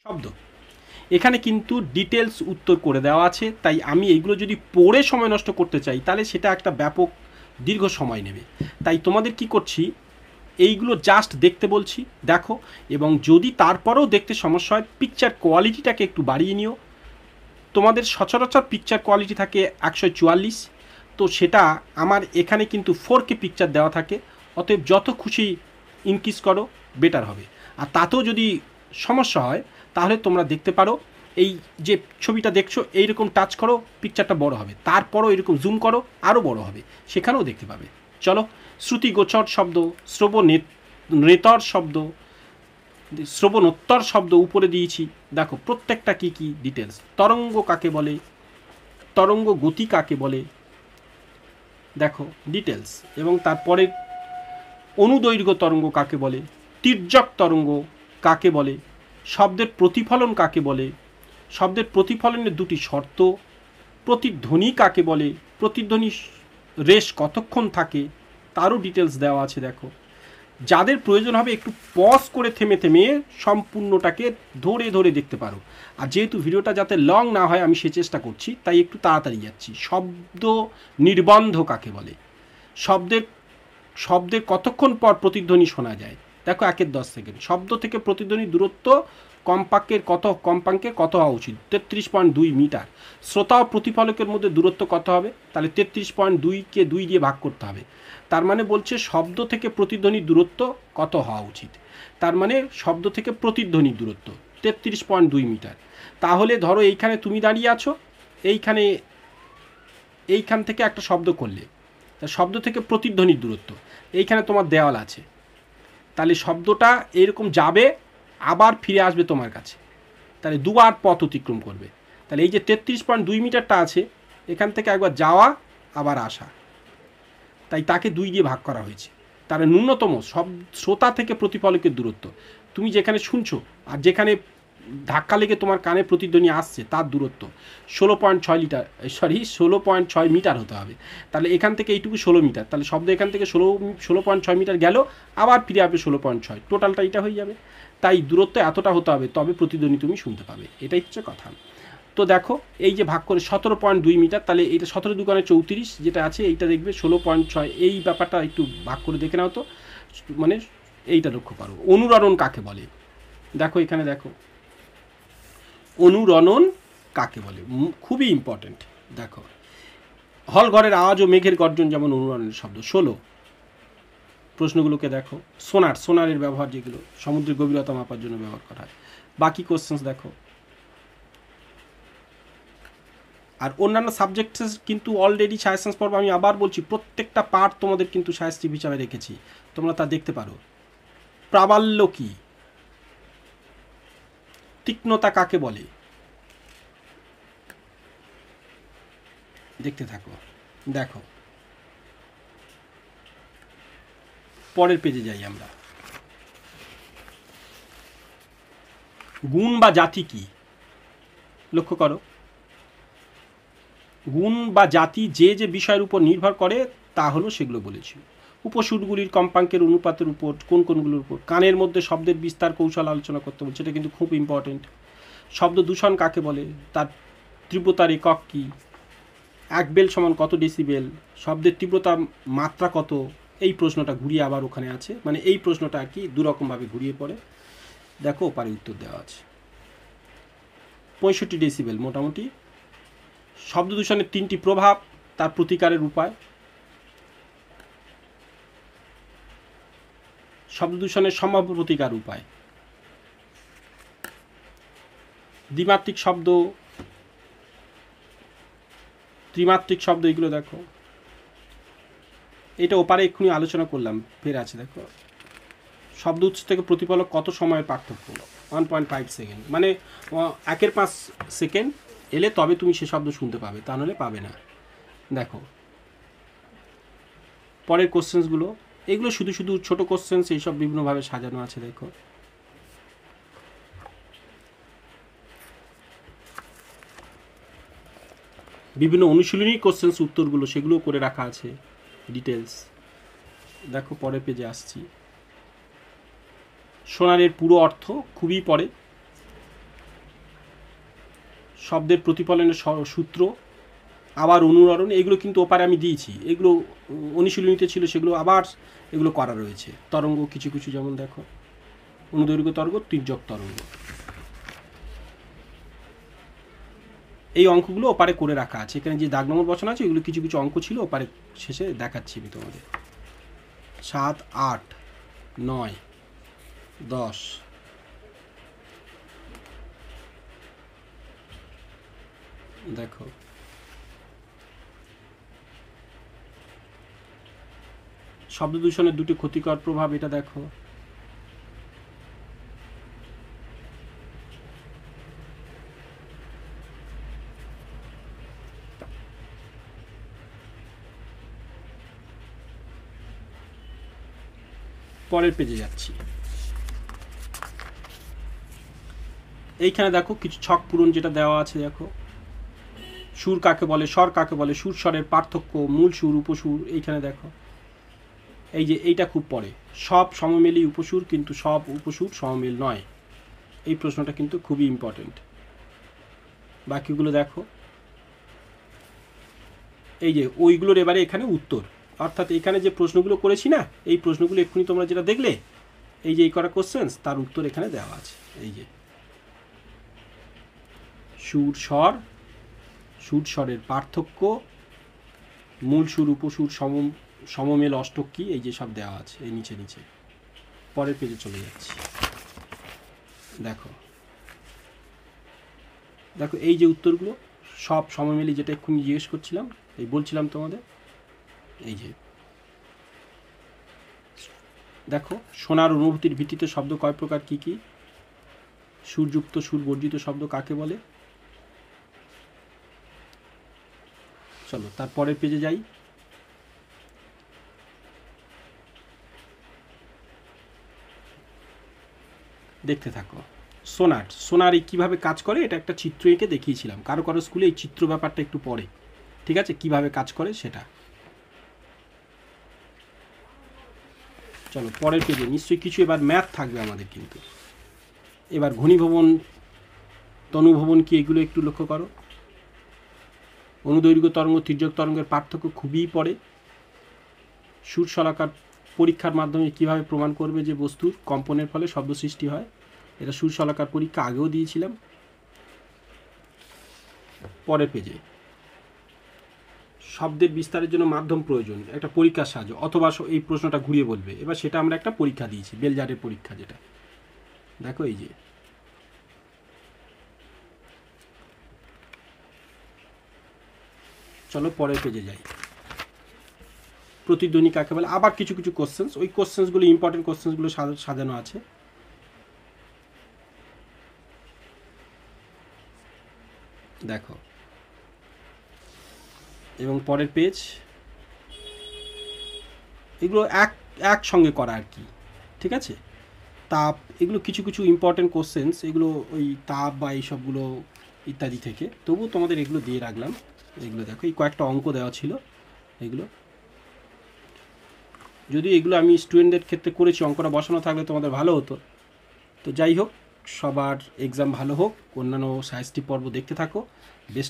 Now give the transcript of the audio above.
শব্দ এখানে কিন্তু ডিটেলস উত্তর করে দেওয়া আছে, তাই আমি এইগুলো যদি পড়ে সময় নষ্ট করতে চাই তাহলে সেটা একটা ব্যাপক দীর্ঘ সময় নেবে। তাই তোমাদের কি করছি, এইগুলো জাস্ট দেখতে বলছি, দেখো, এবং যদি তারপরেও দেখতে সমস্যা হয় পিকচার কোয়ালিটিটাকে একটু বাড়িয়ে নিও। তোমাদের সচরাচর পিকচার কোয়ালিটি থাকে 144, তো সেটা আমার এখানে কিন্তু 4K পিকচার দেওয়া থাকে, অতএব যত খুশি ইনক্রিজ করো বেটার হবে। আর তাতেও যদি সমস্যা হয় তাহলে তোমরা দেখতে পারো এই যে ছবিটা দেখছো এইরকম টাচ করো পিকচারটা বড় হবে, তারপরও এরকম জুম করো আরও বড় হবে, সেখানেও দেখতে পাবে। চলো, শ্রুতিগোচর শব্দ, শ্রবণেতর শব্দ, শ্রবণোত্তর শব্দ উপরে দিয়েছি, দেখো প্রত্যেকটা কি কি ডিটেলস। তরঙ্গ কাকে বলে, তরঙ্গ গতি কাকে বলে, দেখো ডিটেলস। এবং তারপরে অনুদৈর্ঘ্য তরঙ্গ কাকে বলে, তির্যক তরঙ্গ কাকে বলে, শব্দের প্রতিফলন কাকে বলে, শব্দের প্রতিফলনের দুটি শর্ত, প্রতিধ্বনি কাকে বলে, প্রতিধ্বনি রেশ কতক্ষণ থাকে তারও ডিটেলস দেওয়া আছে। দেখো, যাদের প্রয়োজন হবে একটু পজ করে থেমে থেমে সম্পূর্ণটাকে ধরে ধরে দেখতে পারো। আর যেহেতু ভিডিওটা যাতে লং না হয় আমি সে চেষ্টা করছি, তাই একটু তাড়াতাড়ি যাচ্ছি। শব্দ নির্বন্ধ কাকে বলে, শব্দের শব্দের কতক্ষণ পর প্রতিধ্বনি শোনা যায়, দেখো 1-10 সেকেন্ড। শব্দ থেকে প্রতিধ্বনির দূরত্ব কম্পাঙ্কের কত হওয়া উচিত, 33.2 মিটার। শ্রোতা ও প্রতিফলকের মধ্যে দূরত্ব কত হবে, তাহলে 33.2কে 2 দিয়ে ভাগ করতে হবে। তার মানে বলছে শব্দ থেকে প্রতিধ্বনির দূরত্ব কত হওয়া উচিত, তার মানে শব্দ থেকে প্রতিধ্বনির দূরত্ব 33.2 মিটার। তাহলে ধরো এইখানে তুমি দাঁড়িয়ে আছো, এইখান থেকে একটা শব্দ করলে, তা শব্দ থেকে প্রতিধ্বনির দূরত্ব, এইখানে তোমার দেওয়াল আছে, তাহলে শব্দটা এরকম যাবে আবার ফিরে আসবে তোমার কাছে, তাহলে দুবার পথ অতিক্রম করবে। তাহলে এই যে 33.2 মিটারটা আছে, এখান থেকে একবার যাওয়া আবার আসা, তাই তাকে 2 দিয়ে ভাগ করা হয়েছে। তার ন্যূনতম সব শ্রোতা থেকে প্রতিফলকের দূরত্ব, তুমি যেখানে শুনছো আর যেখানে ধাক্কা লেগে তোমার কানে প্রতিধ্বনি আসছে তার দূরত্ব 16.6 মিটার হতে হবে। তাহলে এখান থেকে এইটুকু 16 মিটার, তাহলে শব্দ এখান থেকে 16.6 মিটার গেল, আবার ফিরে আসবে 16.6, টোটালটা এটা হয়ে যাবে। তাই দূরত্ব এতটা হতে হবে, তবে প্রতিধ্বনি তুমি শুনতে পাবে, এটাই হচ্ছে কথা। তো দেখো এই যে ভাগ করে 17.2 মিটার, তাহলে এটা 17 দুগুণে 34 যেটা আছে, এইটা দেখবে 16.6, এই ব্যাপারটা একটু ভাগ করে দেখে নাও তো, মানে এইটা লক্ষ্য করো। অনুরণন কাকে বলে, দেখো এখানে দেখো অনুরণন কাকে বলে, খুবই ইম্পর্টেন্ট। দেখো, হল ঘরের আওয়াজ ও মেঘের গর্জন যেমন অনুরণনের শব্দ। 16 প্রশ্নগুলোকে দেখো। সোনারের ব্যবহার, যেগুলো সমুদ্রের গভীরতা মাপার জন্য ব্যবহার করা হয়। বাকি কোশ্চেন্স দেখো। আর অন্যান্য সাবজেক্টস কিন্তু অলরেডি সায়েন্স পর্ব, আমি আবার বলছি প্রত্যেকটা পার্ট তোমাদের কিন্তু সায়েন্স হিসাবে রেখেছি, তোমরা তা দেখতে পারো। প্রাবল্য কি, তীক্ষ্ণতা কাকে বলে, দেখতে থাকো। দেখো পরের পেজে যাই আমরা। গুণ বা জাতি কি, লক্ষ্য করো। গুণ বা জাতি যে যে বিষয়ের উপর নির্ভর করে তা হলো সেগুলো বলেছি। উপসুরগুলির কম্পাঙ্কের অনুপাতের উপর, কোনগুলোর উপর। কানের মধ্যে শব্দের বিস্তার কৌশল আলোচনা করতে বলছে, এটা কিন্তু খুব ইম্পর্টেন্ট। শব্দ দূষণ কাকে বলে, তার তীব্রতার একক কী, 1 বেল সমান কত ডেসিবেল, শব্দের তীব্রতা মাত্রা কত, এই প্রশ্নটা ঘুরিয়ে আবার ওখানে আছে, মানে এই প্রশ্নটা আর কি দুরকমভাবে ঘুরিয়ে পড়ে। দেখো ওপারে উত্তর দেওয়া আছে। 65 ডেসিবেল মোটামুটি। শব্দ দূষণের 3টি প্রভাব, তার প্রতিকারের উপায়। শব্দ দূষণের সম্ভাব্য প্রতিকার উপায়। দ্বিমাত্রিক শব্দ, ত্রিমাত্রিক শব্দ, এগুলো দেখো। এটা ওপারে এক্ষুনি আলোচনা করলাম, ফের আছে দেখো। শব্দ উৎস থেকে প্রতিফলক কত সময়ের পার্থক্য, 1.5 সেকেন্ড, মানে 1/5 সেকেন্ড এলে তবে তুমি সে শব্দ শুনতে পাবে, তা নাহলে পাবে না। দেখো পরের কোশ্চেন্সগুলো, এগুলো শুধু শুধু ছোট কোশ্চেন্স, এইসব বিভিন্নভাবে সাজানো আছে। দেখো বিভিন্ন অনুশীলনী কোশ্চেন্স উত্তরগুলো সেগুলো করে রাখা আছে ডিটেলস। দেখো পরের পেজে আসছি। সোনারের পুরো অর্থ খুবই পরে, শব্দের প্রতিফলনের সূত্র, আবার অনুরণন, এগুলো কিন্তু ওপারে আমি দিয়েছি, এগুলো অনুশীলনীতে ছিল, সেগুলো আবার এগুলো করা রয়েছে। তরঙ্গ কিছু কিছু, যেমন দেখো অনুদৈর্ঘ্য তরঙ্গ, তির্যক তরঙ্গ, এই অঙ্কগুলো ওপারে করে রাখা আছে। এখানে যে দাগ নম্বর বসানো আছে এগুলো কিছু কিছু অঙ্ক ছিল, ওপারে শেষে দেখাচ্ছি আমি তোমাদের। 7, 8, 9, 10, দেখো শব্দ দূষণের দুটি ক্ষতিকর প্রভাব, এটা দেখো। পরের পেজে যাচ্ছি। এইখানে দেখো কিছু ছক পূরণ যেটা দেওয়া আছে, দেখো সুর কাকে বলে, স্বর কাকে বলে, সুর স্বরের পার্থক্য, মূল সুর, উপসুর। এইখানে দেখো এই যে এইটা খুব পড়ে, সব সমমেলি উপসুর কিন্তু সব উপসুর সমমেল নয়, এই প্রশ্নটা কিন্তু খুবই ইম্পর্টেন্ট। বাকিগুলো দেখো, এই যে ওইগুলোর এবারে এখানে উত্তর, অর্থাৎ এখানে যে প্রশ্নগুলো করেছি না, এই প্রশ্নগুলো এক্ষুনি তোমরা যেটা দেখলে, এই যে এই করা কোশ্চেন্স, তার উত্তর এখানে দেওয়া আছে। এই যে সুর স্বর, সুর স্বরের পার্থক্য, মূল সুর উপসুর সমমেল অষ্টক কি, এই যে সব দেওয়া আছে এই নিচে নিচে। পরের পেজে চলে যাচ্ছি। দেখো দেখো এই যে উত্তরগুলো সব সমমেলি, যেটা এক্ষুনি জিজ্ঞেস করছিলাম, এই বলছিলাম তোমাদের। এই যে দেখো শোনার অনুভূতির ভিত্তিতে শব্দ কয় প্রকার, কি কি, সুরযুক্ত সুর বর্জিত শব্দ কাকে বলে। চলো তার পরের পেজে যাই। দেখতে থাকো। সোনার, সোনার এই কীভাবে কাজ করে, এটা একটা চিত্র এঁকে দেখিয়েছিলাম, কারো কারো স্কুলে এই চিত্র ব্যাপারটা একটু পড়ে, ঠিক আছে, কিভাবে কাজ করে সেটা। চলো পরের পেজে, নিশ্চয়ই কিছু এবার ম্যাথ থাকবে আমাদের, কিন্তু এবার ঘনীভবন, তনুভবন কি, এগুলো একটু লক্ষ্য করো। অনুদৈর্ঘ্য তরঙ্গ, তির্যক তরঙ্গের পার্থক্য খুবই পড়ে। সুর শলাকার পরীক্ষার মাধ্যমে কিভাবে প্রমাণ করবে যে বস্তুর কম্পনের ফলে শব্দ সৃষ্টি হয়, এটা সুর শলাকার পরীক্ষা আগেও দিয়েছিলাম। পরের পেজে শব্দের বিস্তারের জন্য মাধ্যম প্রয়োজন, একটা পরীক্ষার সাহায্য, অথবা এই প্রশ্নটা ঘুরিয়ে বলবে, এবার সেটা আমরা একটা পরীক্ষা দিয়েছি, বেলজারের পরীক্ষা, যেটা দেখো এই যে। চলো পরের পেজে যাই। প্রতিধ্বনি কাকে বলে, আবার কিছু কিছু কোশ্চেন্স, ওই কোশ্চেন্সগুলো ইম্পর্টেন্ট কোশ্চেন্সগুলো সাজানো আছে। দেখো এবং পরের পেজ, এগুলো একসঙ্গে করা আর কি, ঠিক আছে। তাপ, এগুলো কিছু কিছু ইম্পর্টেন্ট কোশ্চেন্স, এগুলো ওই তাপ বা এই সবগুলো ইত্যাদি থেকে, তবু তোমাদের এগুলো দিয়ে রাখলাম। এগুলো দেখো, এই কয়েকটা অঙ্ক দেওয়া ছিল, এগুলো যদি এগুলো আমি স্টুডেন্টদের ক্ষেত্রে করেছি, অঙ্কটা বসানো থাকলে তোমাদের ভালো হতো। তো যাই হোক, সবার এক্সাম ভালো হোক, অন্যান্য সায়েন্সটি পর্ব দেখতে থাকো, বেস্ট।